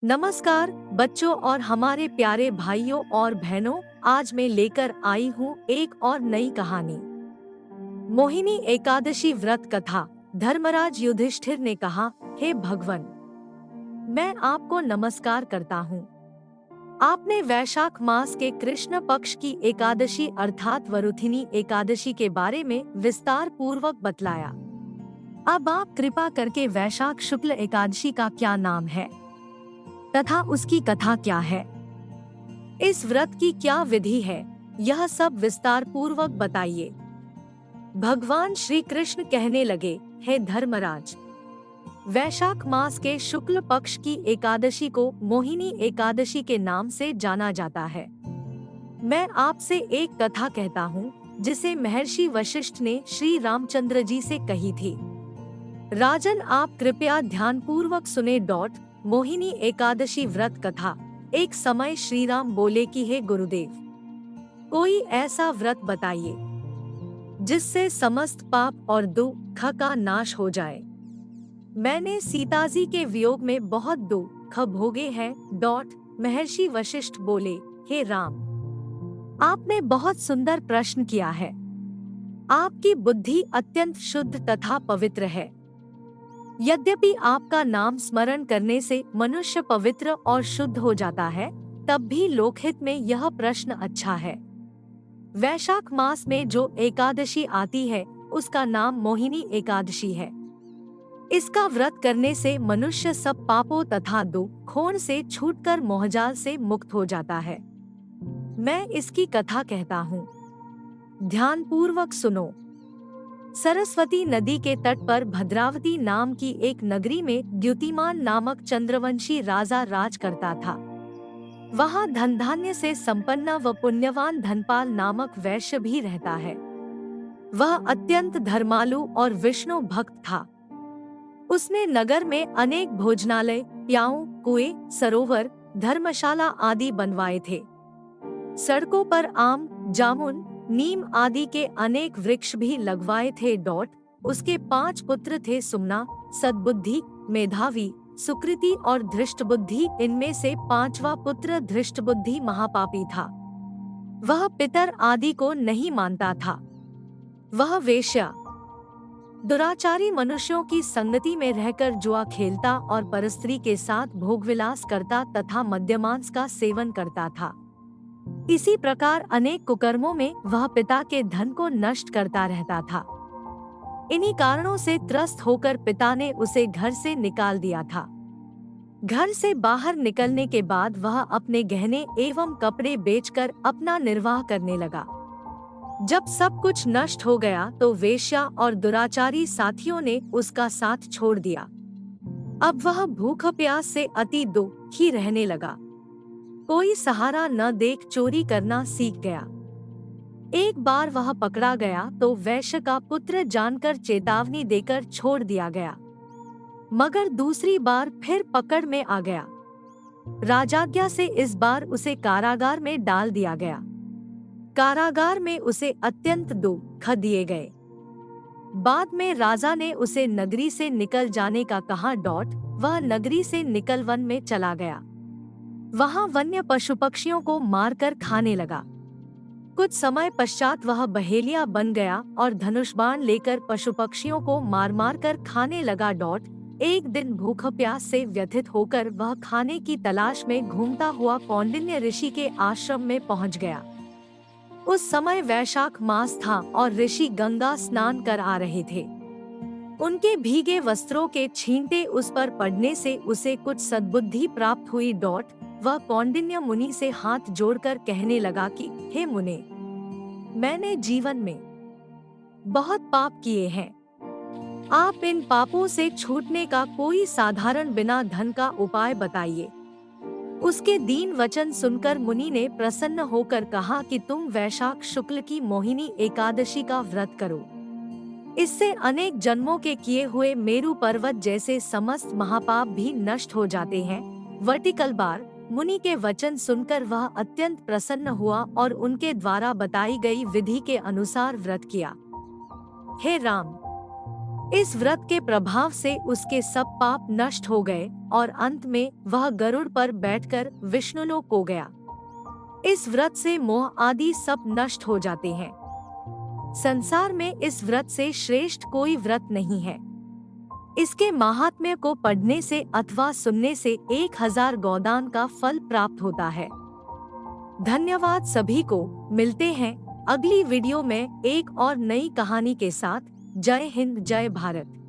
नमस्कार बच्चों और हमारे प्यारे भाइयों और बहनों, आज मैं लेकर आई हूँ एक और नई कहानी। मोहिनी एकादशी व्रत कथा। धर्मराज युधिष्ठिर ने कहा, हे भगवान, मैं आपको नमस्कार करता हूँ। आपने वैशाख मास के कृष्ण पक्ष की एकादशी अर्थात वरुथिनी एकादशी के बारे में विस्तार पूर्वक बतलाया। अब आप कृपा करके वैशाख शुक्ल एकादशी का क्या नाम है तथा उसकी कथा क्या है, इस व्रत की क्या विधि है, यह सब विस्तार पूर्वक बताइए। भगवान श्री कृष्ण कहने लगे, हे धर्मराज, वैशाख मास के शुक्ल पक्ष की एकादशी को मोहिनी एकादशी के नाम से जाना जाता है। मैं आपसे एक कथा कहता हूँ जिसे महर्षि वशिष्ठ ने श्री रामचंद्र जी से कही थी। राजन, आप कृपया ध्यान पूर्वक सुने। मोहिनी एकादशी व्रत कथा। एक समय श्री राम बोले कि हे गुरुदेव, कोई ऐसा व्रत बताइए जिससे समस्त पाप और दुख का नाश हो जाए। मैंने सीता जी के वियोग में बहुत दुख भोगे हैं। महर्षि वशिष्ठ बोले, हे राम, आपने बहुत सुंदर प्रश्न किया है। आपकी बुद्धि अत्यंत शुद्ध तथा पवित्र है। यद्यपि आपका नाम स्मरण करने से मनुष्य पवित्र और शुद्ध हो जाता है, तब भी लोकहित में यह प्रश्न अच्छा है। वैशाख मास में जो एकादशी आती है उसका नाम मोहिनी एकादशी है। इसका व्रत करने से मनुष्य सब पापों तथा दुखों से छूटकर मोहजाल से मुक्त हो जाता है। मैं इसकी कथा कहता हूँ, ध्यान पूर्वक सुनो। सरस्वती नदी के तट पर भद्रावती नाम की एक नगरी में द्युतिमान नामक चंद्रवंशी राजा राज करता था। वहाँ धन धान्य से संपन्न व पुण्यवान धनपाल नामक वैश्य भी रहता है। वह अत्यंत धर्मालु और विष्णु भक्त था। उसने नगर में अनेक भोजनालय, प्याऊ, कुएं, सरोवर, धर्मशाला आदि बनवाए थे। सड़कों पर आम, जामुन, नीम आदि के अनेक वृक्ष भी लगवाए थे। उसके 5 पुत्र थे, सुमना, सद्बुद्धि, मेधावी, सुकृति और धृष्टबुद्धि। इनमें से 5वां पुत्र धृष्टबुद्धि महापापी था। वह पितर आदि को नहीं मानता था। वह वेश्या, दुराचारी मनुष्यों की संगति में रहकर जुआ खेलता और परस्त्री के साथ भोगविलास करता तथा मद्यमांस का सेवन करता था। इसी प्रकार अनेक कुकर्मों में वह पिता के धन को नष्ट करता रहता था। इन्हीं कारणों से त्रस्त होकर पिता ने उसे घर से निकाल दिया था। घर से बाहर निकलने के बाद वह अपने गहने एवं कपड़े बेचकर अपना निर्वाह करने लगा। जब सब कुछ नष्ट हो गया तो वेश्या और दुराचारी साथियों ने उसका साथ छोड़ दिया। अब वह भूख प्यास से अति दुखी रहने लगा। कोई सहारा न देख चोरी करना सीख गया। एक बार वह पकड़ा गया तो वैश्य का पुत्र जानकर चेतावनी देकर छोड़ दिया गया, मगर दूसरी बार फिर पकड़ में आ गया। राजाज्ञा से इस बार उसे कारागार में डाल दिया गया। कारागार में उसे अत्यंत दुख दिए गए। बाद में राजा ने उसे नगरी से निकल जाने का कहा। वह नगरी से निकल वन में चला गया। वहाँ वन्य पशु पक्षियों को मारकर खाने लगा। कुछ समय पश्चात वह बहेलिया बन गया और धनुष बाण लेकर पशु पक्षियों को मार मार कर खाने लगा। एक दिन भूख प्यास से व्यथित होकर वह खाने की तलाश में घूमता हुआ कौंडिन्य ऋषि के आश्रम में पहुंच गया। उस समय वैशाख मास था और ऋषि गंगा स्नान कर आ रहे थे। उनके भीगे वस्त्रों के छींटे उस पर पड़ने से उसे कुछ सद्बुद्धि प्राप्त हुई। वह कौंडिन्य मुनि से हाथ जोड़कर कहने लगा कि हे मुने, मैंने जीवन में बहुत पाप किए हैं। आप इन पापों से छूटने का कोई साधारण बिना धन का उपाय बताइए। उसके दीन वचन सुनकर मुनि ने प्रसन्न होकर कहा कि तुम वैशाख शुक्ल की मोहिनी एकादशी का व्रत करो। इससे अनेक जन्मों के किए हुए मेरु पर्वत जैसे समस्त महापाप भी नष्ट हो जाते हैं। Vertical bar. मुनि के वचन सुनकर वह अत्यंत प्रसन्न हुआ और उनके द्वारा बताई गई विधि के अनुसार व्रत किया। हे राम, इस व्रत के प्रभाव से उसके सब पाप नष्ट हो गए और अंत में वह गरुड़ पर बैठकर विष्णुलोक को गया। इस व्रत से मोह आदि सब नष्ट हो जाते हैं। संसार में इस व्रत से श्रेष्ठ कोई व्रत नहीं है। इसके महात्म्य को पढ़ने से अथवा सुनने से 1000 गोदान का फल प्राप्त होता है। धन्यवाद सभी को। मिलते हैं अगली वीडियो में एक और नई कहानी के साथ। जय हिंद, जय भारत।